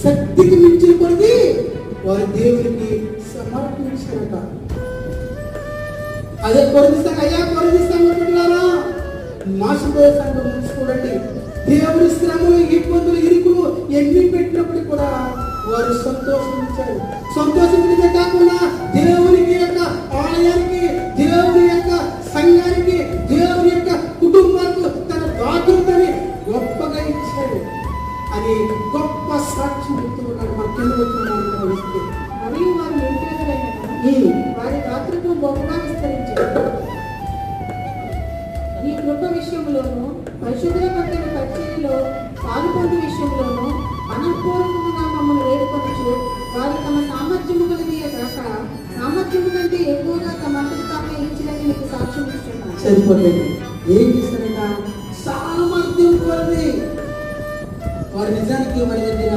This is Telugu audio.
శక్తికి మించిన కొద్ది వారి దేవునికి సమర్పించారట. అదే కొరదిస్తాం, అయ్యా కొరదిస్తాం అనుకుంటున్నారా? మాసిపోయే సంఘం చూడండి, దేవుని శ్రమలు, ఇబ్బందులు, ఇరుకులు ఎన్ని పెట్టినప్పుడు కూడా వారు సంతోషించారు. సంతోషించడమే కాకుండా దేవునికి యొక్క ఆలయానికి, దేవుని యొక్క సంఘానికి, దేవుని యొక్క కుటుంబానికి తన బాధ్యతని గొప్పగా ఇచ్చాడు అని గొప్ప సాక్ష్యం చెప్తున్నాడు. మన కింద వచ్చిన మరియు వారు నిరుపేదలైన వారి రాత్రులు బహుగా విస్తరించారు. ఈ కృప విషయంలోను, పరిశుద్ధుల పట్టిన పరిచర్యలో పాల్పొందు విషయంలోను మనఃపూర్వకంగా మమ్మల్ని వేడుకొనచ్చు. వారు తమ సామర్థ్యము కలిగియే కాక సామర్థ్యము కంటే ఎక్కువగా తమ అంతటి తామే ఇచ్చినని మీకు సాక్ష్యం ఇస్తున్నారు. సరిపోలేదు, ఏం చేస్తారట? సామర్థ్యం కొలది. వారు నిజానికి వారి దగ్గర